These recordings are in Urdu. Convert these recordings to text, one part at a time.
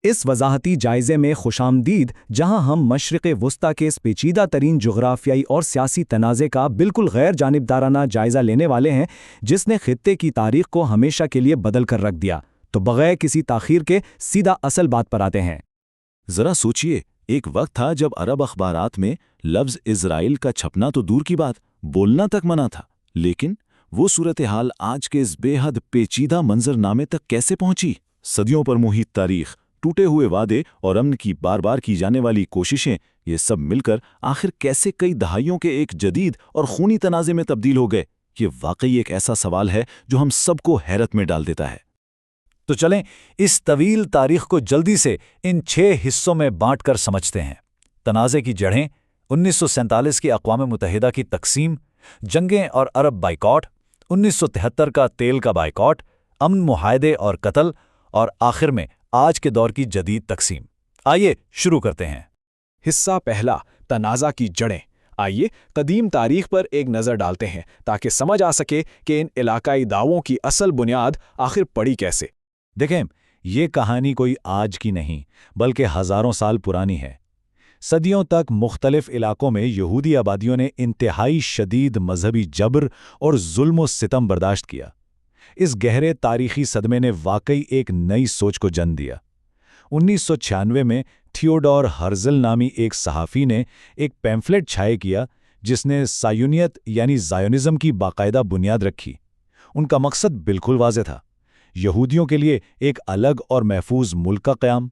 اس وضاحتی جائزے میں خوشامدید، جہاں ہم مشرق وسطی کے اس پیچیدہ ترین جغرافیائی اور سیاسی تنازع کا بالکل غیر جانبدارانہ جائزہ لینے والے ہیں، جس نے خطے کی تاریخ کو ہمیشہ کے لیے بدل کر رکھ دیا۔ تو بغیر کسی تاخیر کے سیدھا اصل بات پر آتے ہیں۔ ذرا سوچئے، ایک وقت تھا جب عرب اخبارات میں لفظ اسرائیل کا چھپنا تو دور کی بات، بولنا تک منع تھا، لیکن وہ صورتحال آج کے اس بے حد پیچیدہ منظرنامے تک کیسے پہنچی؟ صدیوں پر محیط تاریخ، ٹوٹے ہوئے وعدے اور امن کی بار بار کی جانے والی کوششیں، یہ سب مل کر آخر کیسے کئی دہائیوں کے ایک جدید اور خونی تنازع میں تبدیل ہو گئے؟ یہ واقعی ایک ایسا سوال ہے جو ہم سب کو حیرت میں ڈال دیتا ہے۔ تو چلیں اس طویل تاریخ کو جلدی سے ان 6 حصوں میں بانٹ کر سمجھتے ہیں۔ تنازع کی جڑیں، 1947 کی اقوام متحدہ کی تقسیم، جنگیں اور عرب بائیکاٹ، 1973 کا تیل کا بائیکاٹ، امن معاہدے اور قتل، اور آخر میں آج کے دور کی جدید تقسیم۔ آئیے شروع کرتے ہیں۔ حصہ پہلا، تنازع کی جڑیں۔ آئیے قدیم تاریخ پر ایک نظر ڈالتے ہیں تاکہ سمجھ آ سکے کہ ان علاقائی دعووں کی اصل بنیاد آخر پڑی کیسے۔ دیکھیں، یہ کہانی کوئی آج کی نہیں بلکہ ہزاروں سال پرانی ہے۔ صدیوں تک مختلف علاقوں میں یہودی آبادیوں نے انتہائی شدید مذہبی جبر اور ظلم و ستم برداشت کیا۔ اس گہرے تاریخی صدمے نے واقعی ایک نئی سوچ کو جنم دیا۔ 1996 میں تھیوڈور ہرزل نامی ایک صحافی نے ایک پیمفلٹ چھائے کیا جس نے صہیونیت یعنی زائونزم کی باقاعدہ بنیاد رکھی۔ ان کا مقصد بالکل واضح تھا، یہودیوں کے لیے ایک الگ اور محفوظ ملک کا قیام۔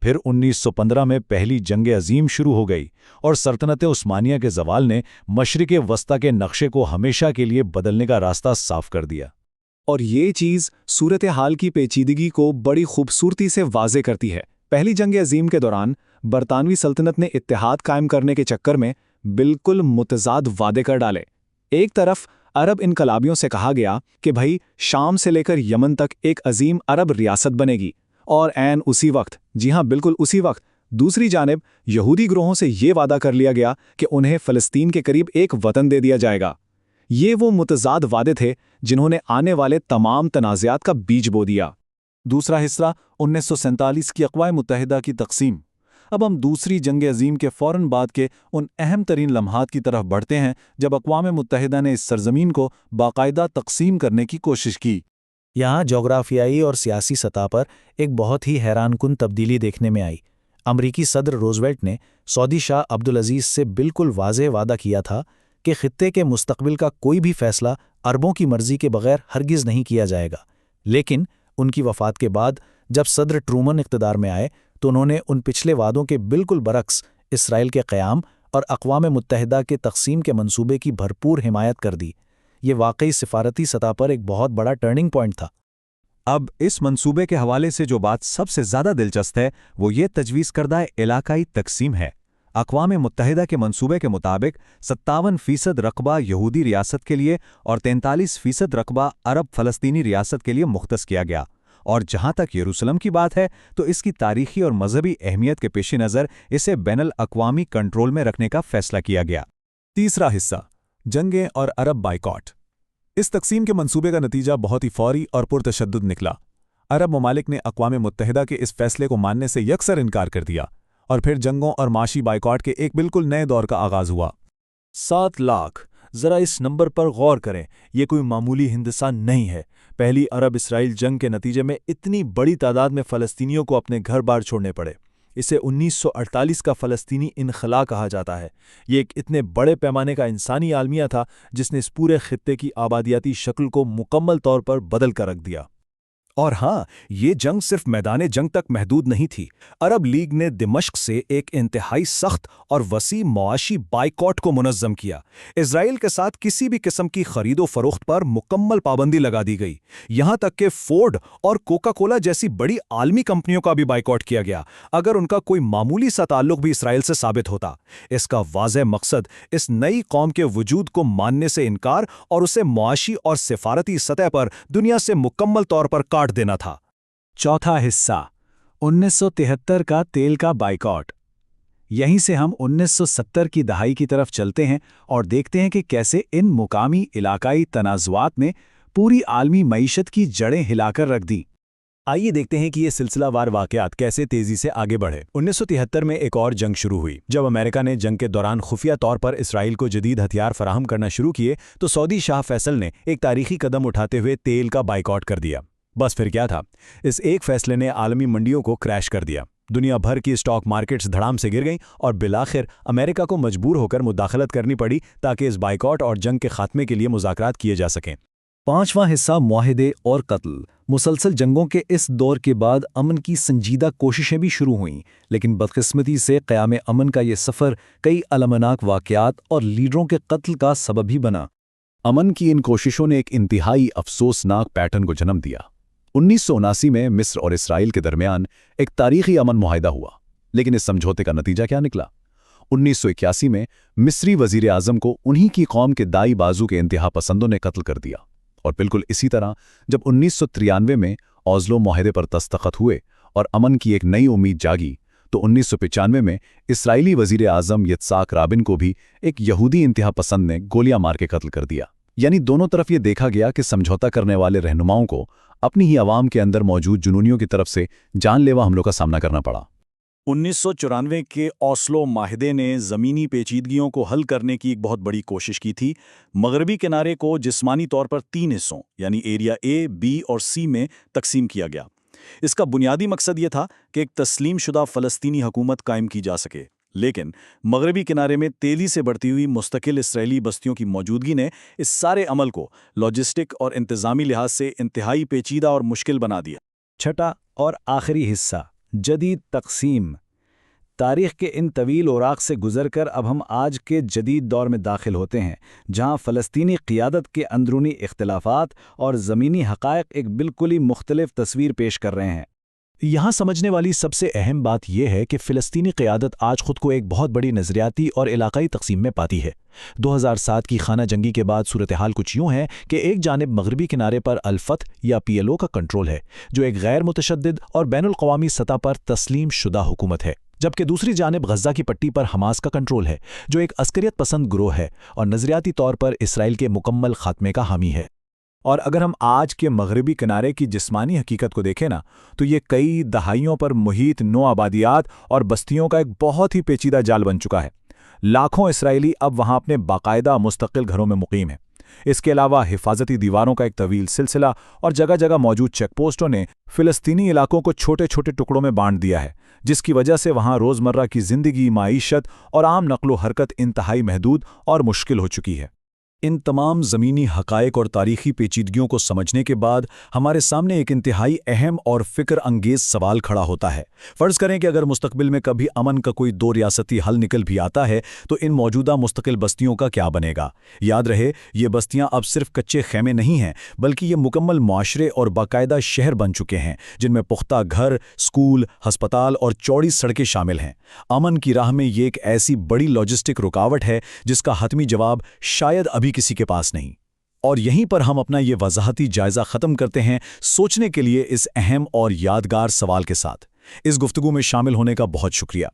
پھر 1915 میں پہلی جنگ عظیم شروع ہو گئی اور سلطنت عثمانیہ کے زوال نے مشرق وسطی کے نقشے کو ہمیشہ کے لیے بدلنے کا راستہ صاف کر دیا۔ اور یہ چیز صورتحال کی پیچیدگی کو بڑی خوبصورتی سے واضح کرتی ہے۔ پہلی جنگ عظیم کے دوران برطانوی سلطنت نے اتحاد قائم کرنے کے چکر میں بالکل متضاد وعدے کر ڈالے۔ ایک طرف عرب انقلابیوں سے کہا گیا کہ بھائی شام سے لے کر یمن تک ایک عظیم عرب ریاست بنے گی، اور عین اسی وقت، جی ہاں بالکل اسی وقت، دوسری جانب یہودی گروہوں سے یہ وعدہ کر لیا گیا کہ انہیں فلسطین کے قریب ایک وطن دے دیا جائے گا۔ یہ وہ متضاد وعدے تھے جنہوں نے آنے والے تمام تنازعات کا بیج بو دیا۔ دوسرا حصہ، 1947 کی اقوام متحدہ کی تقسیم۔ اب ہم دوسری جنگ عظیم کے فوراً بعد کے ان اہم ترین لمحات کی طرف بڑھتے ہیں جب اقوام متحدہ نے اس سرزمین کو باقاعدہ تقسیم کرنے کی کوشش کی۔ یہاں جغرافیائی اور سیاسی سطح پر ایک بہت ہی حیران کن تبدیلی دیکھنے میں آئی۔ امریکی صدر روزویلٹ نے سعودی شاہ عبدالعزیز سے بالکل واضح وعدہ کیا تھا کہ خطے کے مستقبل کا کوئی بھی فیصلہ عربوں کی مرضی کے بغیر ہرگز نہیں کیا جائے گا، لیکن ان کی وفات کے بعد جب صدر ٹرومن اقتدار میں آئے تو انہوں نے ان پچھلے وعدوں کے بالکل برعکس اسرائیل کے قیام اور اقوام متحدہ کے تقسیم کے منصوبے کی بھرپور حمایت کر دی۔ یہ واقعی سفارتی سطح پر ایک بہت بڑا ٹرننگ پوائنٹ تھا۔ اب اس منصوبے کے حوالے سے جو بات سب سے زیادہ دلچسپ ہے وہ یہ تجویز کردہ علاقائی تقسیم ہے۔ اقوام متحدہ کے منصوبے کے مطابق 57% رقبہ یہودی ریاست کے لیے اور 43% رقبہ عرب فلسطینی ریاست کے لیے مختص کیا گیا، اور جہاں تک یروشلم کی بات ہے تو اس کی تاریخی اور مذہبی اہمیت کے پیش نظر اسے بین الاقوامی کنٹرول میں رکھنے کا فیصلہ کیا گیا۔ تیسرا حصہ، جنگیں اور عرب بائیکاٹ۔ اس تقسیم کے منصوبے کا نتیجہ بہت ہی فوری اور پرتشدد نکلا۔ عرب ممالک نے اقوام متحدہ کے اس فیصلے کو ماننے سے یکسر انکار کر دیا، اور پھر جنگوں اور معاشی بائیکاٹ کے ایک بالکل نئے دور کا آغاز ہوا۔ 7 لاکھ، ذرا اس نمبر پر غور کریں، یہ کوئی معمولی ہندوستان نہیں ہے۔ پہلی عرب اسرائیل جنگ کے نتیجے میں اتنی بڑی تعداد میں فلسطینیوں کو اپنے گھر بار چھوڑنے پڑے۔ اسے 1948 کا فلسطینی انخلا کہا جاتا ہے۔ یہ ایک اتنے بڑے پیمانے کا انسانی عالمیہ تھا جس نے اس پورے خطے کی آبادیاتی شکل کو مکمل طور پر بدل کر رکھ دیا۔ اور ہاں، یہ جنگ صرف میدان جنگ تک محدود نہیں تھی۔ عرب لیگ نے دمشق سے ایک انتہائی سخت اور وسیع معاشی بائیکاٹ کو منظم کیا۔ اسرائیل کے ساتھ کسی بھی قسم کی خرید و فروخت پر مکمل پابندی لگا دی گئی، یہاں تک کہ فورڈ اور کوکا کولا جیسی بڑی عالمی کمپنیوں کا بھی بائیکاٹ کیا گیا اگر ان کا کوئی معمولی سا تعلق بھی اسرائیل سے ثابت ہوتا۔ اس کا واضح مقصد اس نئی قوم کے وجود کو ماننے سے انکار اور اسے معاشی اور سفارتی سطح پر دنیا سے مکمل طور پر کاٹ دینا تھا۔ چوتھا حصہ، 1973 کا تیل کا بائیکاٹ۔ یہیں سے ہم 1970 کی دہائی کی طرف چلتے ہیں اور دیکھتے ہیں کہ کیسے ان مقامی علاقائی تنازعات نے پوری عالمی معیشت کی جڑیں ہلا کر رکھ دیں۔ آئیے دیکھتے ہیں کہ یہ سلسلہ وار واقعات کیسے تیزی سے آگے بڑھے۔ 1973 میں ایک اور جنگ شروع ہوئی۔ جب امریکہ نے جنگ کے دوران خفیہ طور پر اسرائیل کو جدید ہتھیار فراہم کرنا شروع کیے تو سعودی شاہ فیصل نے ایک تاریخی قدم اٹھاتے ہوئے تیل کا بائیکاٹ کر دیا۔ بس پھر کیا تھا؟ اس ایک فیصلے نے عالمی منڈیوں کو کریش کر دیا۔ دنیا بھر کی اسٹاک مارکیٹس دھڑام سے گر گئیں اور بالآخر امریکہ کو مجبور ہو کر مداخلت کرنی پڑی تاکہ اس بائیکاٹ اور جنگ کے خاتمے کے لیے مذاکرات کیے جا سکیں۔ 5واں حصہ معاہدے اور قتل۔ مسلسل جنگوں کے اس دور کے بعد امن کی سنجیدہ کوششیں بھی شروع ہوئیں، لیکن بدقسمتی سے قیام امن کا یہ سفر کئی المناک واقعات اور لیڈروں کے قتل کا سبب ہی بنا۔ امن کی ان کوششوں نے ایک انتہائی افسوسناک پیٹرن کو جنم دیا۔ 1979 میں مصر اور اسرائیل کے درمیان ایک تاریخی امن معاہدہ ہوا، لیکن اس سمجھوتے کا نتیجہ کیا نکلا؟ 1981 میں مصری وزیر اعظم کو انہی کی قوم کے دائیں بازو کے انتہا پسندوں نے قتل کر دیا، اور بالکل اسی طرح جب 1993 میں اوزلو معاہدے پر دستخط ہوئے اور امن کی ایک نئی امید جاگی تو 1995 میں اسرائیلی وزیر اعظم یتساک رابن کو بھی ایک یہودی انتہا پسند نے گولیاں مار کے قتل کر دیا۔ یعنی دونوں طرف یہ دیکھا گیا کہ سمجھوتا کرنے والے رہنماؤں کو اپنی ہی عوام کے اندر موجود جنونیوں کی طرف سے جان لیوا حملوں کا سامنا کرنا پڑا۔ 1994 کے اوسلو معاہدے نے زمینی پیچیدگیوں کو حل کرنے کی ایک بہت بڑی کوشش کی تھی۔ مغربی کنارے کو جسمانی طور پر 3 حصوں یعنی ایریا اے، بی اور سی میں تقسیم کیا گیا۔ اس کا بنیادی مقصد یہ تھا کہ ایک تسلیم شدہ فلسطینی حکومت قائم کی جا سکے، لیکن مغربی کنارے میں تیزی سے بڑھتی ہوئی مستقل اسرائیلی بستیوں کی موجودگی نے اس سارے عمل کو لاجسٹک اور انتظامی لحاظ سے انتہائی پیچیدہ اور مشکل بنا دیا۔ چھٹا اور آخری حصہ، جدید تقسیم۔ تاریخ کے ان طویل اوراق سے گزر کر اب ہم آج کے جدید دور میں داخل ہوتے ہیں، جہاں فلسطینی قیادت کے اندرونی اختلافات اور زمینی حقائق ایک بالکل ہی مختلف تصویر پیش کر رہے ہیں۔ یہاں سمجھنے والی سب سے اہم بات یہ ہے کہ فلسطینی قیادت آج خود کو ایک بہت بڑی نظریاتی اور علاقائی تقسیم میں پاتی ہے۔ 2007 کی خانہ جنگی کے بعد صورتحال کچھ یوں ہے کہ ایک جانب مغربی کنارے پر الفتح یا PLO کا کنٹرول ہے، جو ایک غیر متشدد اور بین الاقوامی سطح پر تسلیم شدہ حکومت ہے، جبکہ دوسری جانب غزہ کی پٹی پر حماس کا کنٹرول ہے، جو ایک عسکریت پسند گروہ ہے اور نظریاتی طور پر اسرائیل کے مکمل خاتمے کا حامی ہے۔ اور اگر ہم آج کے مغربی کنارے کی جسمانی حقیقت کو دیکھیں نا، تو یہ کئی دہائیوں پر محیط نو آبادیات اور بستیوں کا ایک بہت ہی پیچیدہ جال بن چکا ہے۔ لاکھوں اسرائیلی اب وہاں اپنے باقاعدہ مستقل گھروں میں مقیم ہیں۔ اس کے علاوہ حفاظتی دیواروں کا ایک طویل سلسلہ اور جگہ جگہ موجود چیک پوسٹوں نے فلسطینی علاقوں کو چھوٹے چھوٹے ٹکڑوں میں بانٹ دیا ہے، جس کی وجہ سے وہاں روزمرہ کی زندگی، معیشت اور عام نقل و حرکت انتہائی محدود اور مشکل ہو چکی ہے۔ ان تمام زمینی حقائق اور تاریخی پیچیدگیوں کو سمجھنے کے بعد ہمارے سامنے ایک انتہائی اہم اور فکر انگیز سوال کھڑا ہوتا ہے۔ فرض کریں کہ اگر مستقبل میں کبھی امن کا کوئی 2 ریاستی حل نکل بھی آتا ہے تو ان موجودہ مستقل بستیوں کا کیا بنے گا؟ یاد رہے، یہ بستیاں اب صرف کچے خیمے نہیں ہیں، بلکہ یہ مکمل معاشرے اور باقاعدہ شہر بن چکے ہیں، جن میں پختہ گھر، اسکول، ہسپتال اور چوڑی سڑکیں شامل ہیں۔ امن کی راہ میں یہ ایک ایسی بڑی لاجسٹک رکاوٹ ہے جس کا حتمی جواب شاید ابھی کسی کے پاس نہیں۔ اور یہیں پر ہم اپنا یہ وضاحتی جائزہ ختم کرتے ہیں، سوچنے کے لیے اس اہم اور یادگار سوال کے ساتھ۔ اس گفتگو میں شامل ہونے کا بہت شکریہ۔